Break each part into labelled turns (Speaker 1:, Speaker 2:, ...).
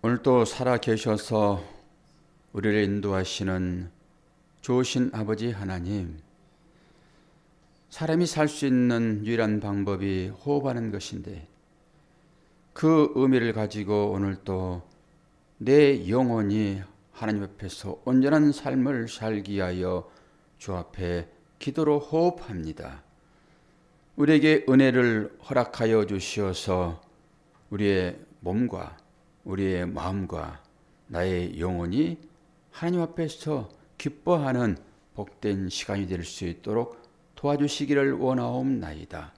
Speaker 1: 오늘도 살아 계셔서 우리를 인도하시는 좋으신 아버지 하나님, 사람이 살 수 있는 유일한 방법이 호흡하는 것인데 그 의미를 가지고 오늘도 내 영혼이 하나님 앞에서 온전한 삶을 살기 위하여 주 앞에 기도로 호흡합니다. 우리에게 은혜를 허락하여 주시어서 우리의 몸과 우리의 마음과 나의 영혼이 하나님 앞에서 기뻐하는 복된 시간이 될 수 있도록 도와주시기를 원하옵나이다.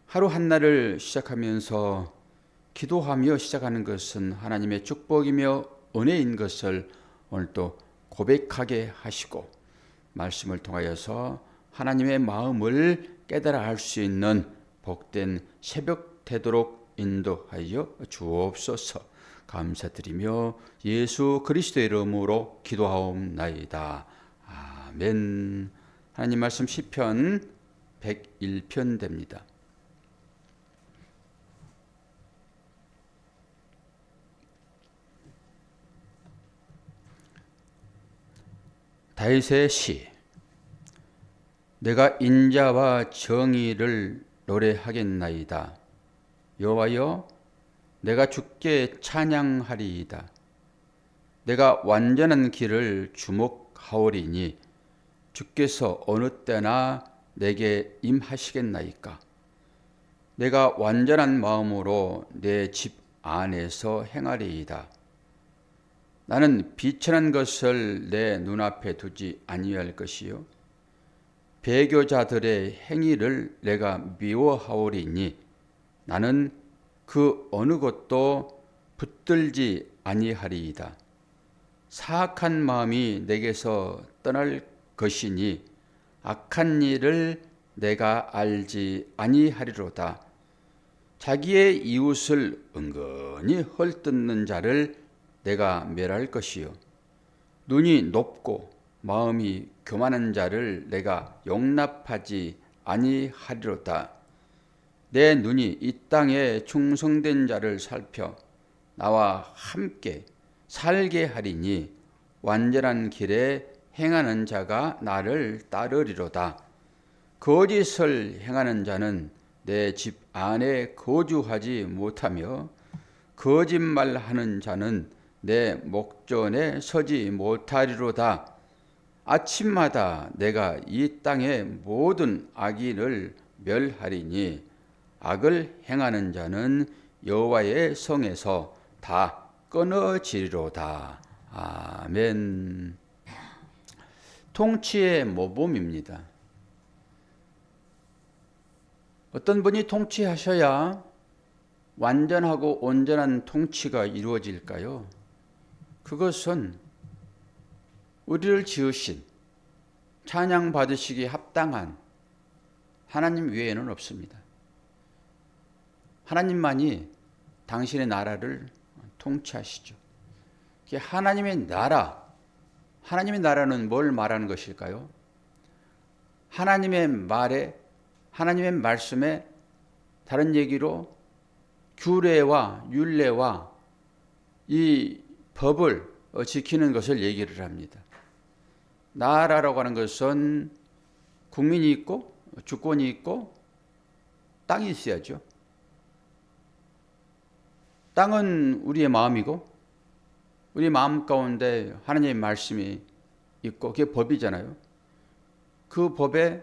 Speaker 1: 하루 한날을 시작하면서 기도하며 시작하는 것은 하나님의 축복이며 은혜인 것을 오늘도 고백하게 하시고 말씀을 통하여서 하나님의 마음을 깨달아 알 수 있는 복된 새벽 되도록 인도하여 주옵소서. 감사드리며 예수 그리스도의 이름으로 기도하옵나이다. 아멘. 하나님 말씀 시편 101편 됩니다. 다윗의 시. 내가 인자와 정의를 노래하겠나이다. 여호와여, 내가 주께 찬양하리이다. 내가 완전한 길을 주목하오리니 주께서 어느 때나 내게 임하시겠나이까. 내가 완전한 마음으로 내 집 안에서 행하리이다. 나는 비천한 것을 내 눈앞에 두지 아니할 것이요 배교자들의 행위를 내가 미워하오리니 나는 그 어느 것도 붙들지 아니하리이다. 사악한 마음이 내게서 떠날 것이니 악한 일을 내가 알지 아니하리로다. 자기의 이웃을 은근히 헐뜯는 자를 내가 멸할 것이요 눈이 높고 마음이 교만한 자를 내가 용납하지 아니하리로다. 내 눈이 이 땅에 충성된 자를 살펴 나와 함께 살게 하리니 완전한 길에 행하는 자가 나를 따르리로다. 거짓을 행하는 자는 내 집 안에 거주하지 못하며 거짓말하는 자는 내 목전에 서지 못하리로다. 아침마다 내가 이 땅의 모든 악인을 멸하리니 악을 행하는 자는 여호와의 성에서 다 끊어지리로다. 아멘. 통치의 모범입니다. 어떤 분이 통치하셔야 완전하고 온전한 통치가 이루어질까요? 그것은 우리를 지으신 찬양 받으시기에 합당한 하나님 외에는 없습니다. 하나님만이 당신의 나라를 통치하시죠. 하나님의 나라, 하나님의 나라는 뭘 말하는 것일까요? 하나님의 말에, 하나님의 말씀에 다른 얘기로 규례와 율례와 이 법을 지키는 것을 얘기를 합니다. 나라라고 하는 것은 국민이 있고 주권이 있고 땅이 있어야죠. 땅은 우리의 마음이고 우리 마음 가운데 하나님의 말씀이 있고 그게 법이잖아요. 그 법에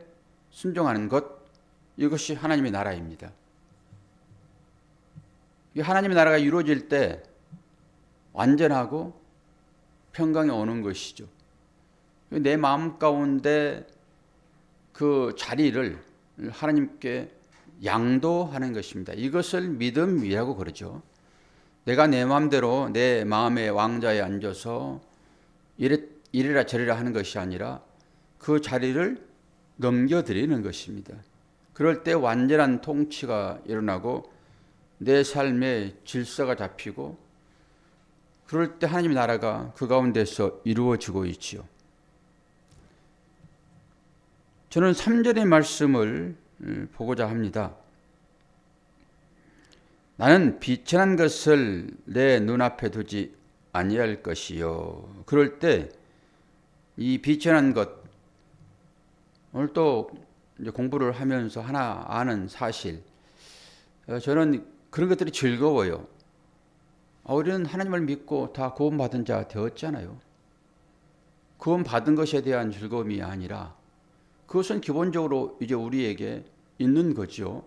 Speaker 1: 순종하는 것, 이것이 하나님의 나라입니다. 하나님의 나라가 이루어질 때 완전하고 평강이 오는 것이죠. 내 마음 가운데 그 자리를 하나님께 양도하는 것입니다. 이것을 믿음이라고 그러죠. 내가 내 마음대로 내 마음의 왕좌에 앉아서 이래라 저래라 하는 것이 아니라 그 자리를 넘겨드리는 것입니다. 그럴 때 완전한 통치가 일어나고 내 삶의 질서가 잡히고 그럴 때 하나님의 나라가 그 가운데서 이루어지고 있지요. 저는 3절의 말씀을 보고자 합니다. 나는 비천한 것을 내 눈앞에 두지 아니할 것이요. 그럴 때 이 비천한 것, 오늘 또 이제 공부를 하면서 하나 아는 사실, 저는 그런 것들이 즐거워요. 우리는 하나님을 믿고 다 구원받은 자 되었잖아요. 구원받은 것에 대한 즐거움이 아니라 그것은 기본적으로 이제 우리에게 있는 거죠.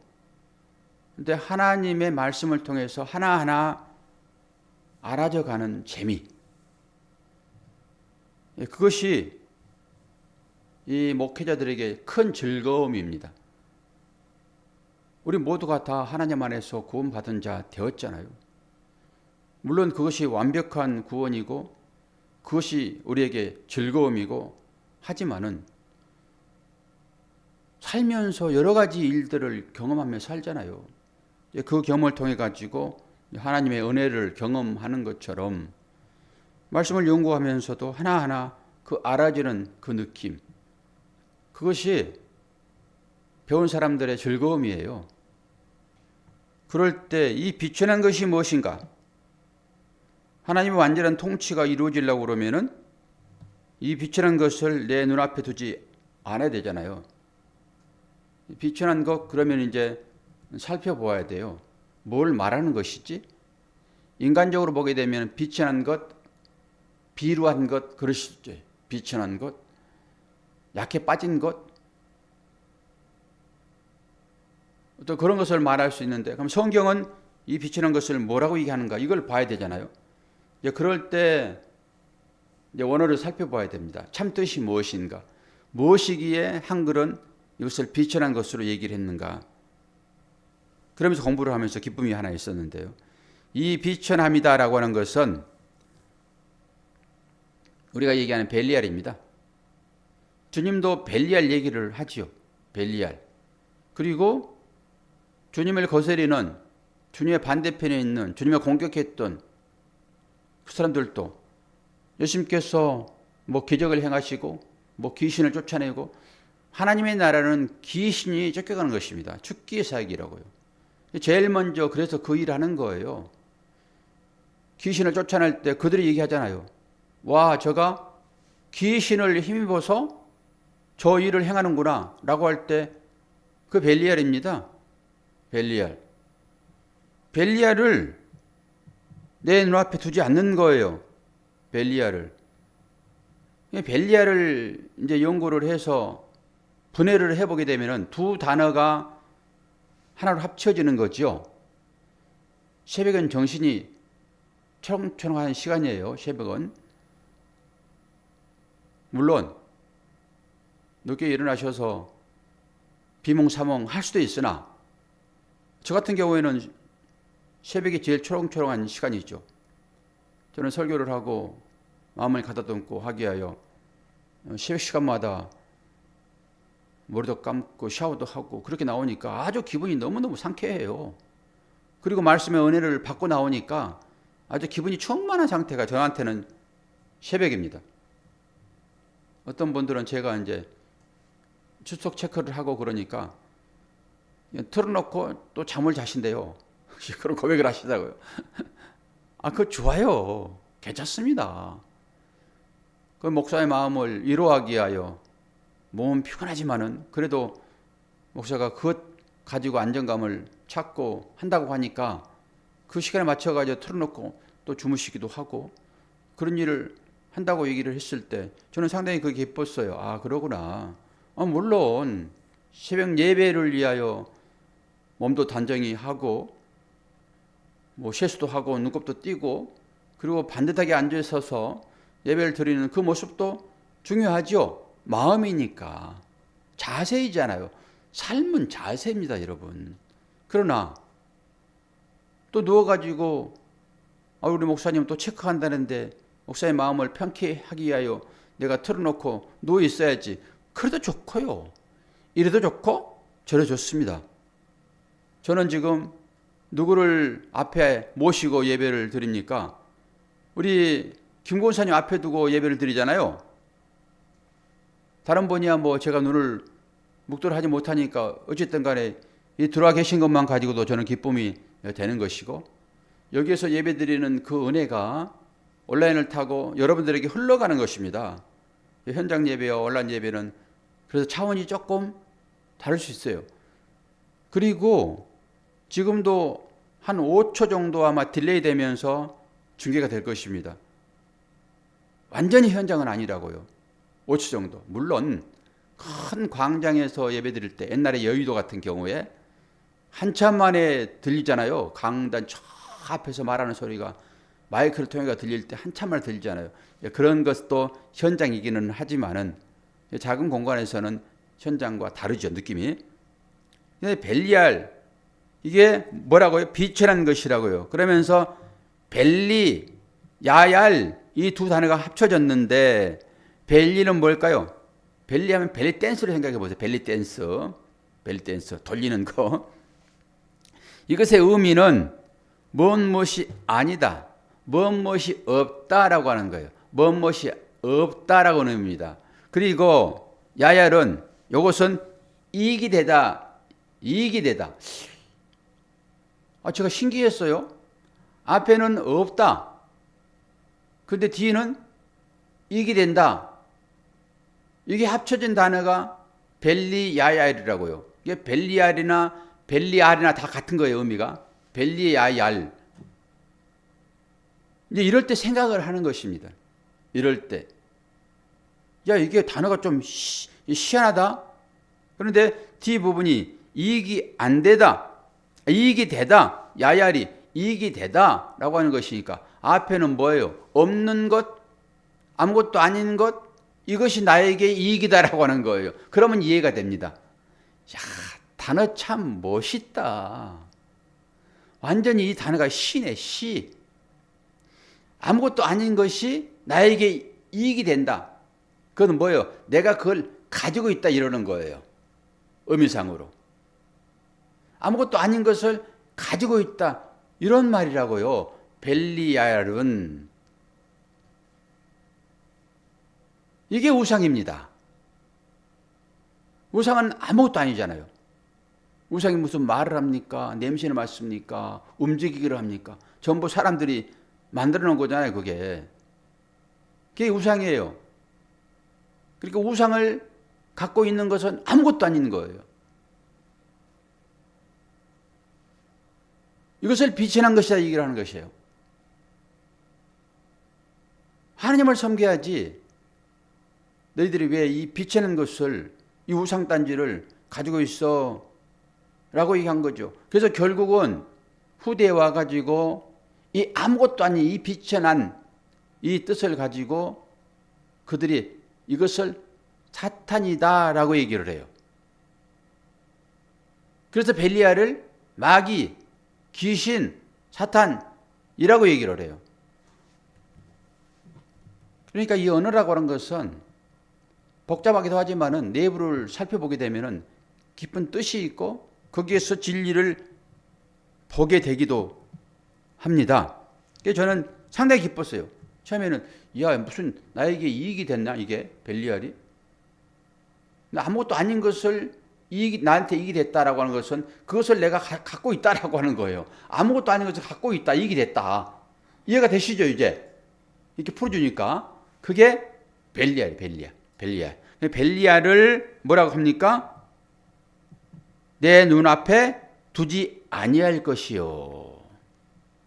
Speaker 1: 근데 하나님의 말씀을 통해서 하나하나 알아져 가는 재미. 그것이 이 목회자들에게 큰 즐거움입니다. 우리 모두가 다 하나님 안에서 구원받은 자 되었잖아요. 물론 그것이 완벽한 구원이고 그것이 우리에게 즐거움이고 하지만은 살면서 여러 가지 일들을 경험하며 살잖아요. 그 경험을 통해 가지고 하나님의 은혜를 경험하는 것처럼 말씀을 연구하면서도 하나하나 그 알아지는 그 느낌, 그것이 배운 사람들의 즐거움이에요. 그럴 때 이 비천한 것이 무엇인가? 하나님의 완전한 통치가 이루어지려고 그러면은 이 비천한 것을 내 눈앞에 두지 않아야 되잖아요. 비천한 것 그러면 이제 살펴보아야 돼요. 뭘 말하는 것이지? 인간적으로 보게 되면 비천한 것, 비루한 것, 그러시죠. 비천한 것, 약해 빠진 것, 또 그런 것을 말할 수 있는데, 그럼 성경은 이 비천한 것을 뭐라고 얘기하는가? 이걸 봐야 되잖아요. 이제 그럴 때 이제 원어를 살펴봐야 됩니다. 참 뜻이 무엇인가? 무엇이기에 한글은 이것을 비천한 것으로 얘기를 했는가? 그러면서 공부를 하면서 기쁨이 하나 있었는데요. 이 비천함이다라고 하는 것은 우리가 얘기하는 벨리알입니다. 주님도 벨리알 얘기를 하지요. 벨리알. 그리고 주님을 거스리는 주님의 반대편에 있는 주님을 공격했던 그 사람들도 예수님께서 뭐 기적을 행하시고 뭐 귀신을 쫓아내고 하나님의 나라는 귀신이 쫓겨가는 것입니다. 죽기의 사역이라고요. 제일 먼저 그래서 그 일을 하는 거예요. 귀신을 쫓아낼 때 그들이 얘기하잖아요. 와, 저가 귀신을 힘입어서 저 일을 행하는구나 라고 할 때 그 벨리알입니다. 벨리알. 벨리알을 내 눈앞에 두지 않는 거예요. 벨리알을. 벨리알을 이제 연구를 해서 분해를 해보게 되면 두 단어가 하나로 합쳐지는 거죠. 새벽은 정신이 초롱초롱한 시간이에요. 새벽은. 물론 늦게 일어나셔서 비몽사몽 할 수도 있으나 저 같은 경우에는 새벽이 제일 초롱초롱한 시간이죠. 저는 설교를 하고 마음을 가다듬고 하기 위하여 새벽 시간마다 머리도 감고 샤워도 하고 그렇게 나오니까 아주 기분이 너무너무 상쾌해요. 그리고 말씀의 은혜를 받고 나오니까 아주 기분이 충만한 상태가 저한테는 새벽입니다. 어떤 분들은 제가 이제 출석 체크를 하고 그러니까 틀어놓고 또 잠을 자신대요. 그런 고백을 하시다고요. 그거 좋아요. 괜찮습니다. 그 목사의 마음을 위로하기 위하여 몸은 피곤하지만은 그래도 목사가 그것 가지고 안정감을 찾고 한다고 하니까 그 시간에 맞춰가지고 틀어놓고 또 주무시기도 하고 그런 일을 한다고 얘기를 했을 때 저는 상당히 그게 기뻤어요. 그러구나. 물론 새벽 예배를 위하여 몸도 단정히 하고 뭐 세수도 하고 눈곱도 띄고 그리고 반듯하게 앉아 있어서 예배를 드리는 그 모습도 중요하죠. 마음이니까. 자세이잖아요. 삶은 자세입니다, 여러분. 그러나 또 누워가지고 우리 목사님 또 체크한다는데 목사의 마음을 편케 하기 위하여 내가 틀어놓고 누워 있어야지. 그래도 좋고요. 이래도 좋고 저래도 좋습니다. 저는 지금 누구를 앞에 모시고 예배를 드립니까? 우리 김 권사님 앞에 두고 예배를 드리잖아요. 다른 분이야 뭐 제가 눈을 묵도록 하지 못하니까 어쨌든 간에 이 들어와 계신 것만 가지고도 저는 기쁨이 되는 것이고, 여기에서 예배드리는 그 은혜가 온라인을 타고 여러분들에게 흘러가는 것입니다. 현장 예배와 온라인 예배는 그래서 차원이 조금 다를 수 있어요. 그리고 지금도 한 5초 정도 아마 딜레이 되면서 중계가 될 것입니다. 완전히 현장은 아니라고요. 5초 정도. 물론 큰 광장에서 예배 드릴 때, 옛날에 여의도 같은 경우에 한참 만에 들리잖아요. 강단 저 앞에서 말하는 소리가 마이크를 통해 들릴 때 한참 만에 들리잖아요. 그런 것도 현장이기는 하지만은 작은 공간에서는 현장과 다르죠, 느낌이. 근데 벨리알, 이게 뭐라고요? 비천한 것이라고요. 그러면서 벨리, 야얄, 이 두 단어가 합쳐졌는데, 벨리는 뭘까요? 벨리 하면 벨리 댄스로 생각해 보세요. 벨리 댄스. 벨리 댄스. 돌리는 거. 이것의 의미는 무엇이 아니다, 무엇이 없다라고 하는 거예요. 무엇이 없다라고 하는 의미입니다. 그리고 야얄은 이것은 이익이 되다, 이익이 되다. 제가 신기했어요. 앞에는 없다. 근데 뒤에는 이익이 된다. 이게 합쳐진 단어가 벨리야얄이라고요. 이게 벨리알이나 벨리알이나 다 같은 거예요, 의미가. 벨리야얄. 이제 이럴 때 생각을 하는 것입니다. 이럴 때. 야, 이게 단어가 좀 희한하다. 그런데 뒤 부분이 이익이 안 되다, 이익이 되다, 야얄이 이익이 되다 라고 하는 것이니까 앞에는 뭐예요? 없는 것, 아무것도 아닌 것, 이것이 나에게 이익이다라고 하는 거예요. 그러면 이해가 됩니다. 야, 단어 참 멋있다. 완전히 이 단어가 시네, 시. 아무것도 아닌 것이 나에게 이익이 된다. 그건 뭐예요? 내가 그걸 가지고 있다 이러는 거예요. 의미상으로. 아무것도 아닌 것을 가지고 있다 이런 말이라고요. 벨리얄은. 이게 우상입니다. 우상은 아무것도 아니잖아요. 우상이 무슨 말을 합니까? 냄새를 맡습니까? 움직이기를 합니까? 전부 사람들이 만들어 놓은 거잖아요, 그게. 그게 우상이에요. 그러니까 우상을 갖고 있는 것은 아무것도 아닌 거예요. 이것을 비천한 것이다 얘기를 하는 것이에요. 하나님을 섬겨야지. 너희들이 왜 이 비천한 것을, 이 우상단지를 가지고 있어? 라고 얘기한 거죠. 그래서 결국은 후대에 와가지고 이 아무것도 아닌 이 비천한 이 뜻을 가지고 그들이 이것을 사탄이다 라고 얘기를 해요. 그래서 벨리알을 마귀, 귀신, 사탄이라고 얘기를 해요. 그러니까 이 언어라고 하는 것은 복잡하기도 하지만은 내부를 살펴보게 되면은 깊은 뜻이 있고 거기에서 진리를 보게 되기도 합니다. 그래서 저는 상당히 기뻤어요. 처음에는 야, 무슨 나에게 이익이 됐나 이게 벨리알이? 아무것도 아닌 것을 나한테 이익이 됐다라고 하는 것은 그것을 내가 갖고 있다라고 하는 거예요. 아무것도 아닌 것을 갖고 있다, 이익이 됐다. 이해가 되시죠 이제? 이렇게 풀어주니까 그게 벨리알이 벨리알. 벨리알을 뭐라고 합니까? 내 눈앞에 두지 아니할 것이요.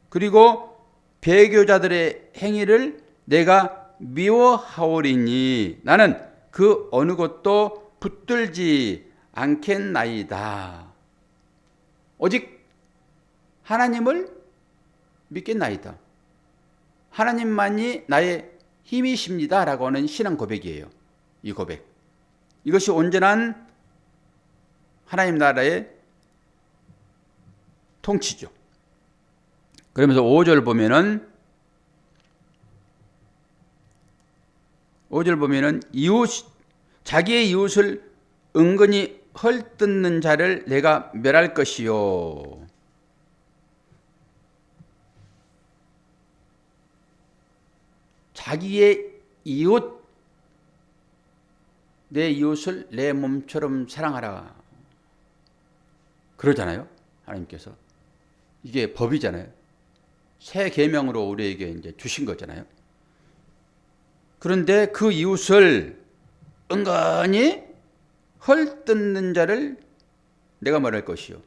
Speaker 1: 그리고 배교자들의 행위를 내가 미워하오리니 나는 그 어느 것도 붙들지 않겠나이다. 오직 하나님을 믿겠나이다. 하나님만이 나의 힘이십니다 라고 하는 신앙 고백이에요. 이 고백. 이것이 온전한 하나님 나라의 통치죠. 그러면서 5절 보면은 자기의 이웃을 은근히 헐뜯는 자를 내가 멸할 것이요. 자기의 이웃, 내 이웃을 내 몸처럼 사랑하라. 그러잖아요, 하나님께서. 이게 법이잖아요. 새 계명으로 우리에게 이제 주신 거잖아요. 그런데 그 이웃을 은근히 헐뜯는 자를 내가 말할 것이요.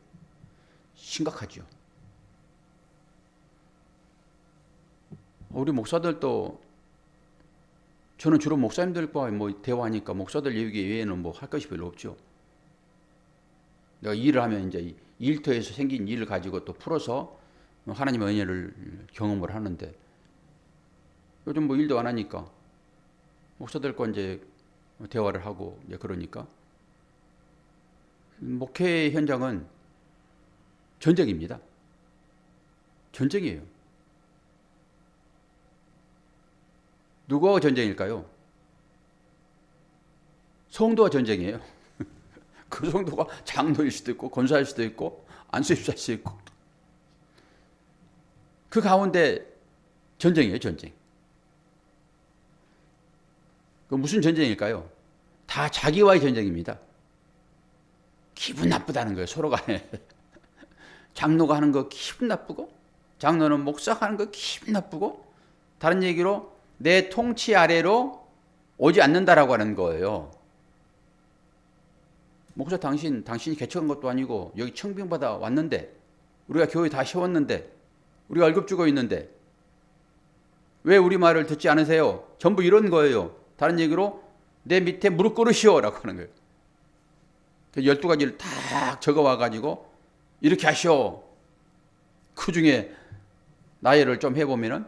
Speaker 1: 심각하죠. 우리 목사들도 저는 주로 목사님들과 뭐 대화하니까 목사들 얘기 외에는 뭐 할 것이 별로 없죠. 내가 일을 하면 이제 일터에서 생긴 일을 가지고 또 풀어서 하나님의 은혜를 경험을 하는데 요즘 뭐 일도 안 하니까 목사들과 이제 대화를 하고 이제 그러니까 목회 현장은 전쟁입니다. 전쟁이에요. 누구와 전쟁일까요? 성도와 전쟁이에요. 그 성도가 장로일 수도 있고 권사일 수도 있고 안수입사일 수도 있고 그 가운데 전쟁이에요. 전쟁. 그 무슨 전쟁일까요? 다 자기와의 전쟁입니다. 기분 나쁘다는 거예요. 서로 간에. 장로가 하는 거 기분 나쁘고 장로는 목사가 하는 거 기분 나쁘고 다른 얘기로 내 통치 아래로 오지 않는다라고 하는 거예요. 목사 당신이 개척한 것도 아니고 여기 청빙받아 왔는데 우리가 교회 다 세웠는데 우리가 월급 주고 있는데 왜 우리 말을 듣지 않으세요? 전부 이런 거예요. 다른 얘기로 내 밑에 무릎 꿇으시오 라고 하는 거예요. 12가지를 다 적어와가지고 이렇게 하시오. 그 중에 나열을 좀 해보면은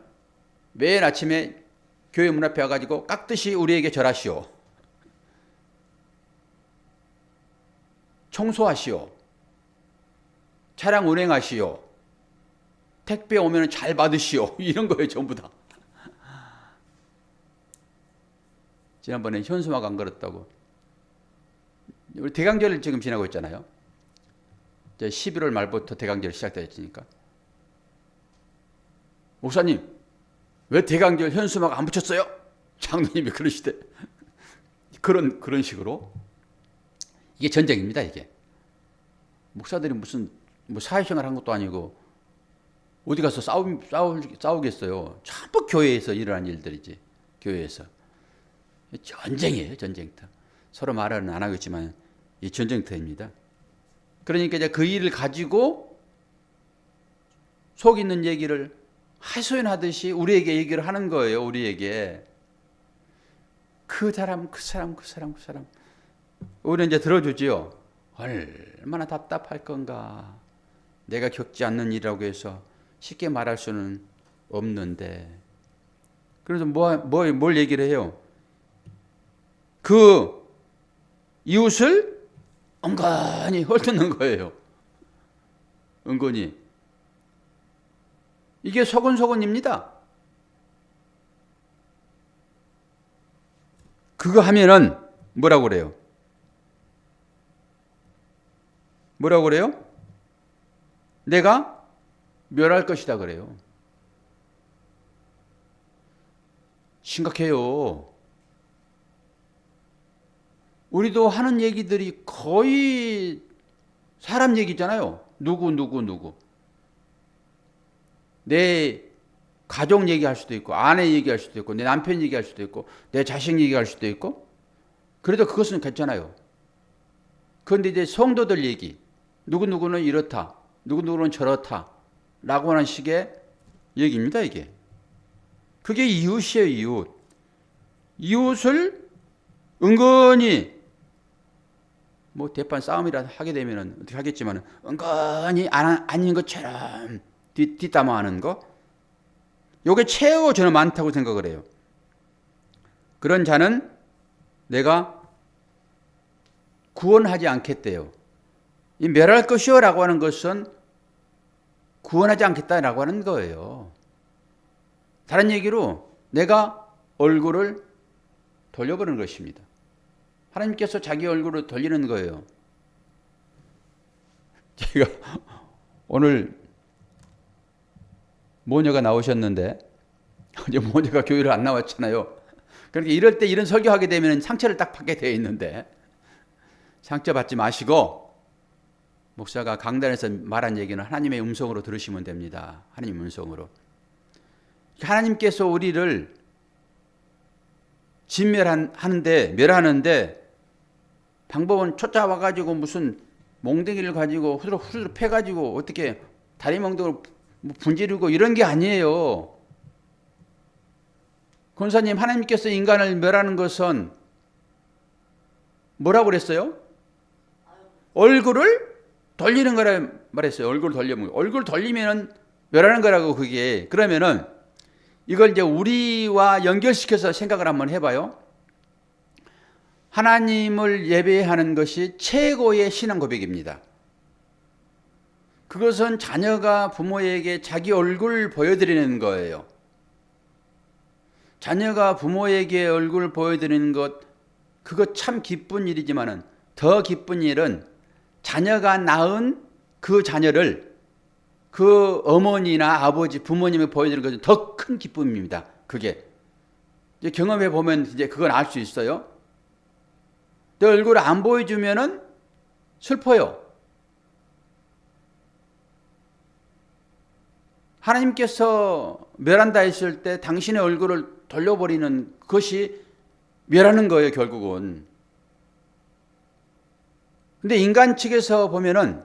Speaker 1: 매일 아침에 교회 문 앞에 와가지고 깍듯이 우리에게 절하시오. 청소하시오. 차량 운행하시오. 택배 오면 잘 받으시오. 이런 거예요. 전부 다. 지난번에 현수막 안 걸었다고. 우리 대강절 지금 지나고 있잖아요. 이제 11월 말부터 대강절 시작되었으니까. 목사님, 왜 대강절 현수막 안 붙였어요? 장로님이 그러시대. 그런 식으로. 이게 전쟁입니다, 이게. 목사들이 무슨 뭐 사회생활 한 것도 아니고 어디 가서 싸우겠어요. 전부 교회에서 일어난 일들이지. 교회에서. 전쟁이에요, 전쟁터. 서로 말은 안 하겠지만 이 전쟁터입니다. 그러니까 이제 그 일을 가지고 속 있는 얘기를 하소연하듯이 우리에게 얘기를 하는 거예요. 우리에게. 그 사람. 우리는 이제 들어주지요. 얼마나 답답할 건가. 내가 겪지 않는 일이라고 해서 쉽게 말할 수는 없는데. 그래서 뭘 얘기를 해요? 그 이웃을 은근히 헐뜯는 거예요. 은근히. 이게 서근서근입니다. 그거 하면은 뭐라고 그래요? 뭐라고 그래요? 내가 멸할 것이다 그래요. 심각해요. 우리도 하는 얘기들이 거의 사람 얘기잖아요. 누구. 내 가족 얘기할 수도 있고 아내 얘기할 수도 있고 내 남편 얘기할 수도 있고 내 자식 얘기할 수도 있고 그래도 그것은 괜찮아요. 그런데 이제 성도들 얘기 누구는 이렇다 누구는 저렇다 라고 하는 식의 얘기입니다. 이게 그게 이웃이에요. 이웃을 은근히 뭐 대판 싸움이라 하게 되면 어떻게 하겠지만 은근히 아닌 것처럼 뒷담화하는 거 요게 최고 저는 많다고 생각을 해요. 그런 자는 내가 구원하지 않겠대요. 이 멸할 것이요 라고 하는 것은 구원하지 않겠다라고 하는 거예요. 다른 얘기로 내가 얼굴을 돌려버리는 것입니다. 하나님께서 자기 얼굴을 돌리는 거예요. 제가 오늘 모녀가 나오셨는데 어제 모녀가 교회를 안 나왔잖아요. 그러니까 이럴 때 이런 설교하게 되면 상처를 딱 받게 되어 있는데 상처 받지 마시고 목사가 강단에서 말한 얘기는 하나님의 음성으로 들으시면 됩니다. 하나님 음성으로. 하나님께서 우리를 멸하는데 방법은 쫓아와가지고 무슨 몽둥이를 가지고 후드로 패가지고 어떻게 다리 몽둥이를 분지르고 이런 게 아니에요. 권사님, 하나님께서 인간을 멸하는 것은 뭐라고 그랬어요? 얼굴을 돌리는 거라 말했어요. 얼굴 돌리면 멸하는 거라고 그게. 그러면은 이걸 이제 우리와 연결시켜서 생각을 한번 해봐요. 하나님을 예배하는 것이 최고의 신앙 고백입니다. 그것은 자녀가 부모에게 자기 얼굴을 보여드리는 거예요. 자녀가 부모에게 얼굴을 보여드리는 것, 그거 참 기쁜 일이지만은 더 기쁜 일은 자녀가 낳은 그 자녀를 그 어머니나 아버지, 부모님이 보여드리는 것은 더 큰 기쁨입니다. 그게. 이제 경험해 보면 이제 그건 알 수 있어요. 내 얼굴을 안 보여주면은 슬퍼요. 하나님께서 멸한다 했을 때 당신의 얼굴을 돌려버리는 것이 멸하는 거예요, 결국은. 근데 인간 측에서 보면은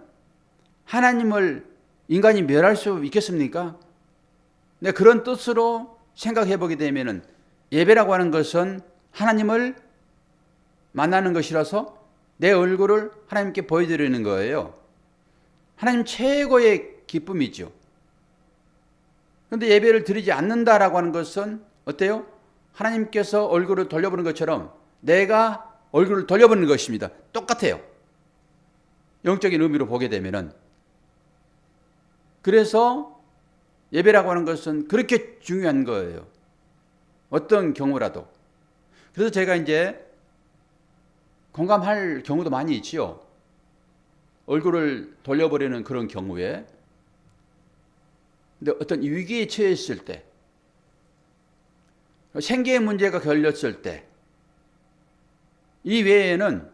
Speaker 1: 하나님을 인간이 멸할 수 있겠습니까? 근데 그런 뜻으로 생각해 보게 되면은 예배라고 하는 것은 하나님을 만나는 것이라서 내 얼굴을 하나님께 보여드리는 거예요. 하나님 최고의 기쁨이죠. 그런데 예배를 드리지 않는다라고 하는 것은 어때요? 하나님께서 얼굴을 돌려보는 것처럼 내가 얼굴을 돌려보는 것입니다. 똑같아요. 영적인 의미로 보게 되면은. 그래서 예배라고 하는 것은 그렇게 중요한 거예요. 어떤 경우라도. 그래서 제가 이제 공감할 경우도 많이 있지요. 얼굴을 돌려버리는 그런 경우에. 근데 어떤 위기에 처했을 때, 생계의 문제가 걸렸을 때, 이 외에는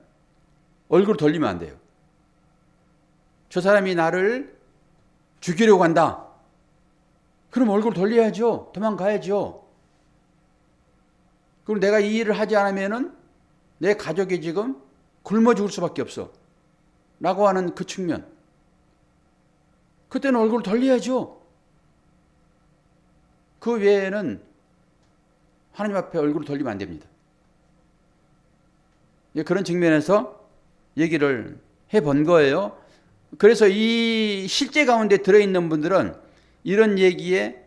Speaker 1: 얼굴을 돌리면 안 돼요. 저 사람이 나를 죽이려고 한다. 그럼 얼굴 돌려야죠. 도망가야죠. 그럼 내가 이 일을 하지 않으면은 내 가족이 지금 굶어 죽을 수밖에 없어. 라고 하는 그 측면. 그때는 얼굴 돌려야죠. 그 외에는 하나님 앞에 얼굴을 돌리면 안 됩니다. 그런 측면에서 얘기를 해본 거예요. 그래서 이 실제 가운데 들어있는 분들은 이런 얘기에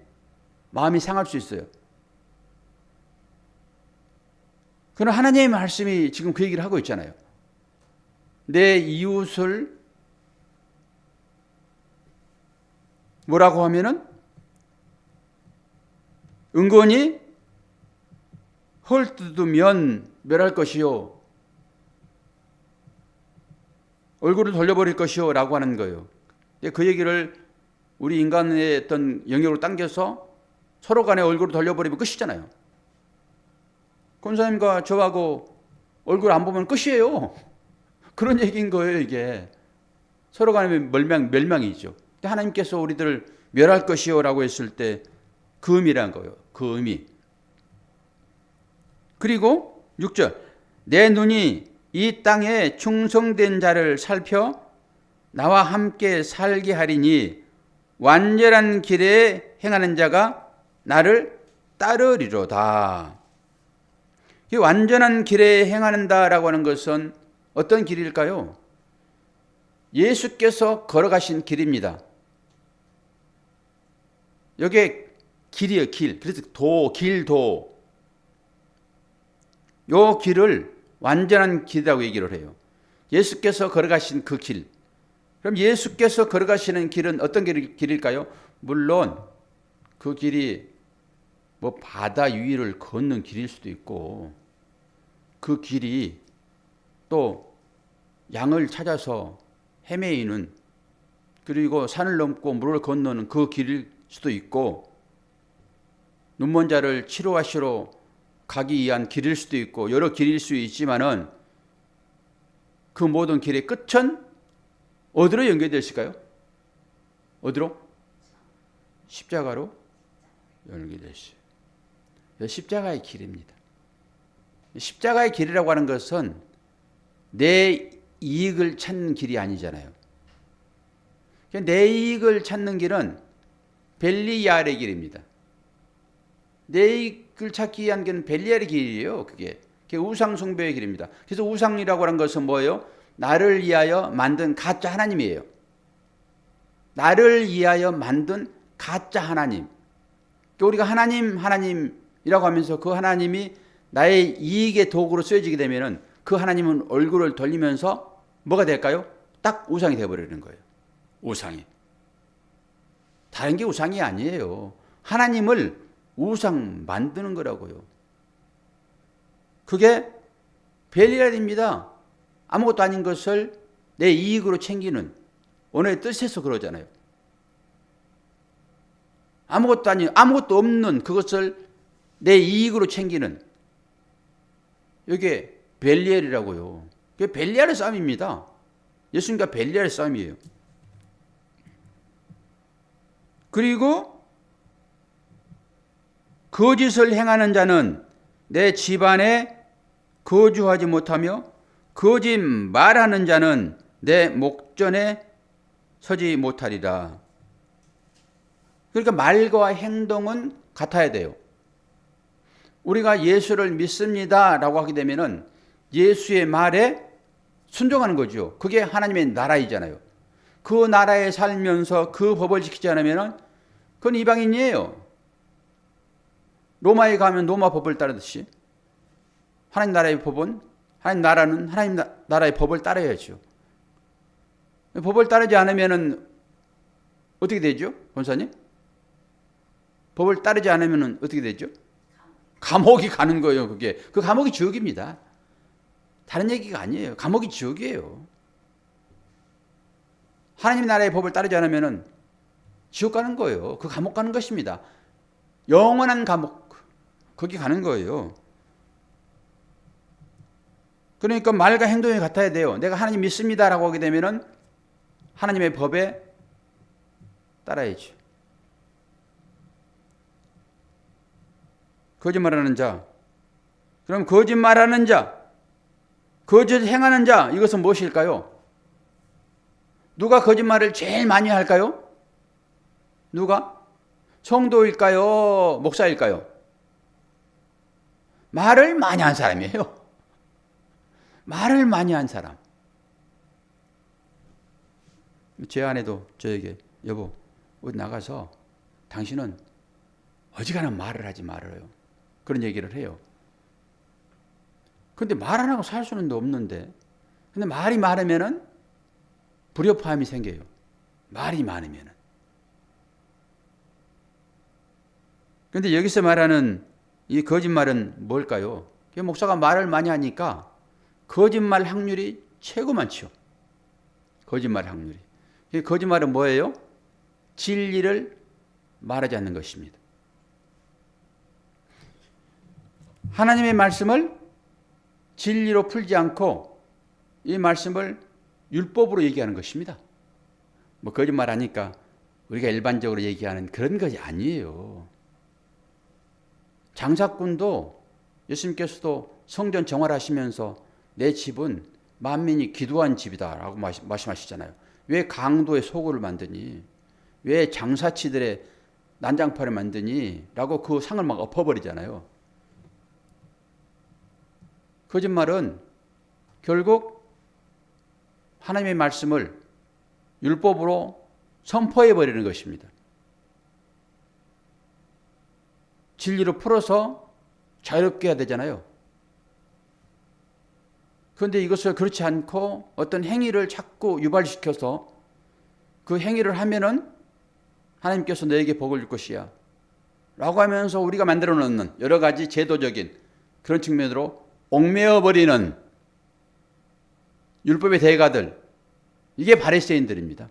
Speaker 1: 마음이 상할 수 있어요. 그러나 하나님의 말씀이 지금 그 얘기를 하고 있잖아요. 내 이웃을 뭐라고 하면은 은근히 헐뜯으면 멸할 것이요. 얼굴을 돌려버릴 것이요. 라고 하는 거예요. 그 얘기를 우리 인간의 어떤 영역으로 당겨서 서로 간에 얼굴을 돌려버리면 끝이잖아요. 권사님과 저하고 얼굴 안 보면 끝이에요. 그런 얘기인 거예요, 이게. 서로 간에 멸망이죠. 하나님께서 우리들을 멸할 것이요. 라고 했을 때 그 의미란 거예요. 그 의미. 그리고 6절. 내 눈이 이 땅에 충성된 자를 살펴 나와 함께 살게 하리니 완전한 길에 행하는 자가 나를 따르리로다. 이 완전한 길에 행하는다라고 하는 것은 어떤 길일까요? 예수께서 걸어가신 길입니다. 여기에 길이에요, 길. 그래서 길도. 요 길을 완전한 길이라고 얘기를 해요. 예수께서 걸어가신 그 길. 그럼 예수께서 걸어가시는 길은 어떤 길일까요? 물론 그 길이 뭐 바다 위를 걷는 길일 수도 있고, 그 길이 또 양을 찾아서 헤매이는, 그리고 산을 넘고 물을 건너는 그 길일 수도 있고, 눈먼 자를 치료하시러 가기 위한 길일 수도 있고, 여러 길일 수 있지만은 그 모든 길의 끝은 어디로 연결되실까요? 어디로? 십자가로 연결되시죠. 십자가의 길입니다. 십자가의 길이라고 하는 것은 내 이익을 찾는 길이 아니잖아요. 내 이익을 찾는 길은 벨리알의 길입니다. 내 이익을 찾기 위한 길은 벨리알의 길이에요. 그게 우상 숭배의 길입니다. 그래서 우상이라고 하는 것은 뭐예요? 나를 위하여 만든 가짜 하나님이에요. 나를 위하여 만든 가짜 하나님. 우리가 하나님이라고 하면서 그 하나님이 나의 이익의 도구로 쓰여지게 되면은 그 하나님은 얼굴을 돌리면서 뭐가 될까요? 딱 우상이 되어버리는 거예요. 우상이. 다른 게 우상이 아니에요. 하나님을 우상 만드는 거라고요. 그게 벨리알입니다. 아무것도 아닌 것을 내 이익으로 챙기는 오늘의 뜻에서 그러잖아요. 아무것도 없는 그것을 내 이익으로 챙기는 이게 벨리알이라고요. 그게 벨리알의 싸움입니다. 예수님과 벨리알의 싸움이에요. 그리고 거짓을 행하는 자는 내 집안에 거주하지 못하며 거짓 말하는 자는 내 목전에 서지 못하리라. 그러니까 말과 행동은 같아야 돼요. 우리가 예수를 믿습니다 라고 하게 되면은 예수의 말에 순종하는 거죠. 그게 하나님의 나라이잖아요. 그 나라에 살면서 그 법을 지키지 않으면 그건 이방인이에요. 로마에 가면 로마 법을 따르듯이 하나님 나라의 법은 하나님 나라는 하나님 나라의 법을 따라야죠. 법을 따르지 않으면 어떻게 되죠? 권사님? 법을 따르지 않으면 어떻게 되죠? 감옥이 가는 거예요. 그게. 그 감옥이 지옥입니다. 다른 얘기가 아니에요. 감옥이 지옥이에요. 하나님 나라의 법을 따르지 않으면 지옥 가는 거예요. 그 감옥 가는 것입니다. 영원한 감옥. 거기 가는 거예요. 그러니까 말과 행동이 같아야 돼요. 내가 하나님 믿습니다라고 하게 되면은 하나님의 법에 따라야죠. 거짓말하는 자. 그럼 거짓말하는 자, 거짓 행하는 자, 이것은 무엇일까요? 누가 거짓말을 제일 많이 할까요? 누가? 성도일까요? 목사일까요? 말을 많이 한 사람이에요. 말을 많이 한 사람. 제 아내도 저에게 여보 어디 나가서 당신은 어지간한 말을 하지 말아요. 그런 얘기를 해요. 근데 말 안 하고 살 수는 없는데 근데 말이 많으면은 불협화음이 생겨요. 말이 많으면은. 근데 여기서 말하는 이 거짓말은 뭘까요? 목사가 말을 많이 하니까 거짓말 확률이 최고 많죠. 거짓말 확률이. 거짓말은 뭐예요? 진리를 말하지 않는 것입니다. 하나님의 말씀을 진리로 풀지 않고 이 말씀을 율법으로 얘기하는 것입니다. 뭐 거짓말 하니까 우리가 일반적으로 얘기하는 그런 것이 아니에요. 장사꾼도 예수님께서도 성전 정활하시면서 내 집은 만민이 기도한 집이다라고 말씀하시잖아요. 왜 강도의 소굴을 만드니? 왜 장사치들의 난장판을 만드니? 라고 그 상을 막 엎어버리잖아요. 거짓말은 결국 하나님의 말씀을 율법으로 선포해버리는 것입니다. 진리로 풀어서 자유롭게 해야 되잖아요. 그런데 이것을 그렇지 않고 어떤 행위를 자꾸 유발시켜서 그 행위를 하면은 하나님께서 너에게 복을 줄 것이야 라고 하면서 우리가 만들어 놓는 여러 가지 제도적인 그런 측면으로 얽매어버리는 율법의 대가들, 이게 바리새인들입니다.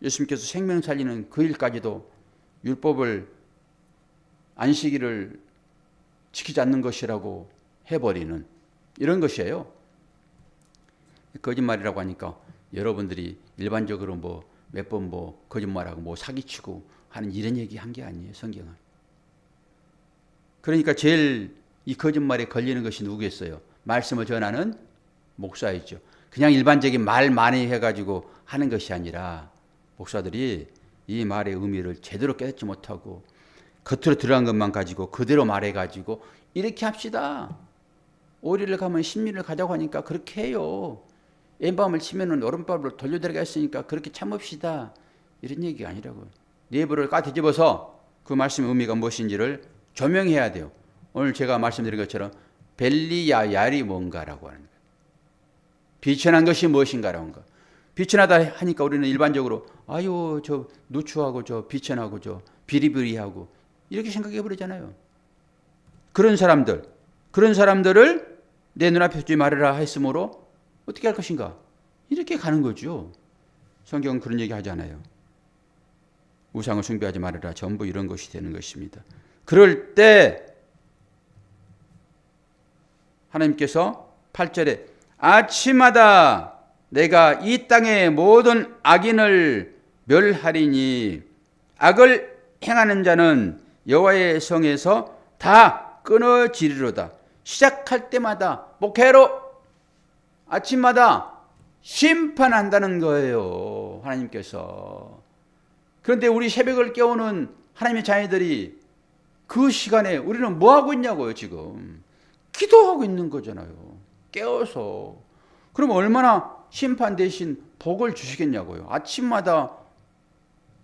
Speaker 1: 예수님께서 생명 살리는 그 일까지도 율법을 안식일을 지키지 않는 것이라고 해버리는 이런 것이에요. 거짓말이라고 하니까 여러분들이 일반적으로 뭐 몇 번 뭐 거짓말하고 뭐 사기치고 하는 이런 얘기 한 게 아니에요, 성경은. 그러니까 제일 이 거짓말에 걸리는 것이 누구겠어요? 말씀을 전하는 목사이죠. 그냥 일반적인 말 많이 해가지고 하는 것이 아니라 목사들이 이 말의 의미를 제대로 깨닫지 못하고 겉으로 들어간 것만 가지고 그대로 말해가지고 이렇게 합시다. 오리를 가면 십리를 가자고 하니까 그렇게 해요. 엠밤을 치면은 오른밥으로 돌려드리게 했으니까 그렇게 참읍시다. 이런 얘기가 아니라고요. 내부를 까뒤집어서 그 말씀의 의미가 무엇인지를 조명해야 돼요. 오늘 제가 말씀드린 것처럼 벨리야얄이 뭔가라고 하는 거예요. 비천한 것이 무엇인가라는 거. 비천하다 하니까 우리는 일반적으로 아유 저 누추하고 저 비천하고 저 비리비리하고 이렇게 생각해 버리잖아요. 그런 사람들을 내 눈앞에 두지 말으라 했으므로 어떻게 할 것인가? 이렇게 가는 거죠. 성경은 그런 얘기 하잖아요. 우상을 숭배하지 말아라. 전부 이런 것이 되는 것입니다. 그럴 때 하나님께서 8절에 아침마다 내가 이 땅의 모든 악인을 멸하리니 악을 행하는 자는 여호와의 성에서 다 끊어지리로다. 시작할 때마다 목회로 아침마다 심판한다는 거예요. 하나님께서. 그런데 우리 새벽을 깨우는 하나님의 자녀들이 그 시간에 우리는 뭐 하고 있냐고요, 지금. 기도하고 있는 거잖아요. 깨워서. 그럼 얼마나 심판 대신 복을 주시겠냐고요. 아침마다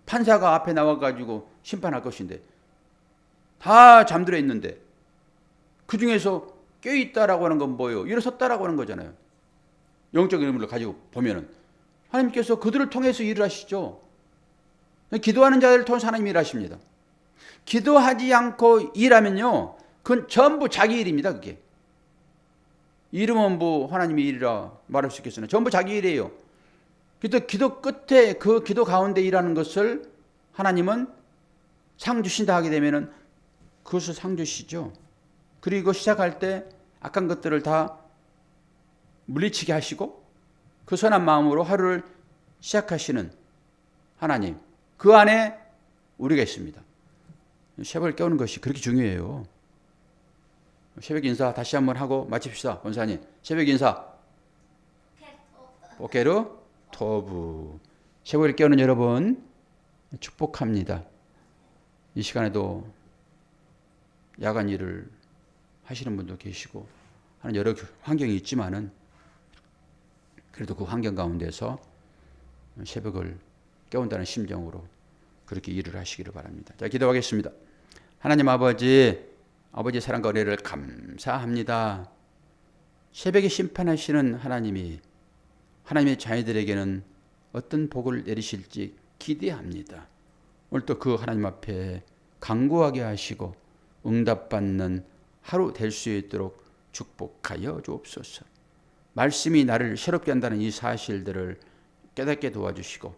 Speaker 1: 판사가 앞에 나와가지고 심판할 것인데 다 잠들어 있는데 그 중에서 깨어있다라고 하는 건 뭐예요? 일어섰다라고 하는 거잖아요. 영적인 의미를 가지고 보면은 하나님께서 그들을 통해서 일을 하시죠. 기도하는 자들을 통해서 하나님이 일하십니다. 기도하지 않고 일하면요, 그건 전부 자기 일입니다. 그게 이름은 뭐 하나님의 일이라 말할 수 있겠으나 전부 자기 일이에요. 그래도 기도 끝에 그 기도 가운데 일하는 것을 하나님은 상 주신다 하게 되면은 그것을 상 주시죠. 그리고 시작할 때 악한 것들을 다 물리치게 하시고 그 선한 마음으로 하루를 시작하시는 하나님, 그 안에 우리가 있습니다. 새벽을 깨우는 것이 그렇게 중요해요. 새벽 인사 다시 한번 하고 마칩시다. 원사님, 새벽 인사. 보케르 토부. 새벽을 깨우는 여러분 축복합니다. 이 시간에도 야간 일을 하시는 분도 계시고 하는 여러 환경이 있지만은 그래도 그 환경 가운데서 새벽을 깨운다는 심정으로 그렇게 일을 하시기를 바랍니다. 자, 기도하겠습니다. 하나님 아버지 사랑과 은혜를 감사합니다. 새벽에 심판하시는 하나님이 하나님의 자녀들에게는 어떤 복을 내리실지 기대합니다. 오늘 또 그 하나님 앞에 간구하게 하시고 응답받는 하루 될 수 있도록 축복하여 주옵소서. 말씀이 나를 새롭게 한다는 이 사실들을 깨닫게 도와주시고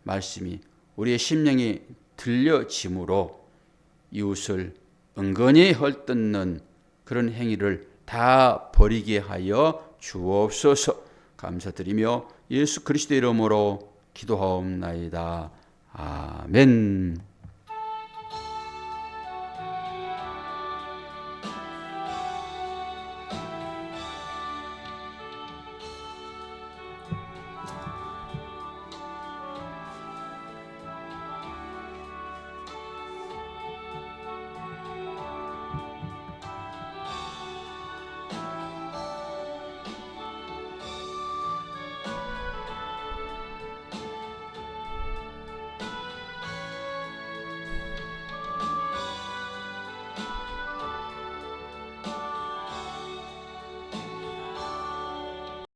Speaker 1: 말씀이 우리의 심령이 들려짐으로 이웃을 은근히 헐뜯는 그런 행위를 다 버리게 하여 주옵소서. 감사드리며 예수 그리스도의 이름으로 기도하옵나이다. 아멘.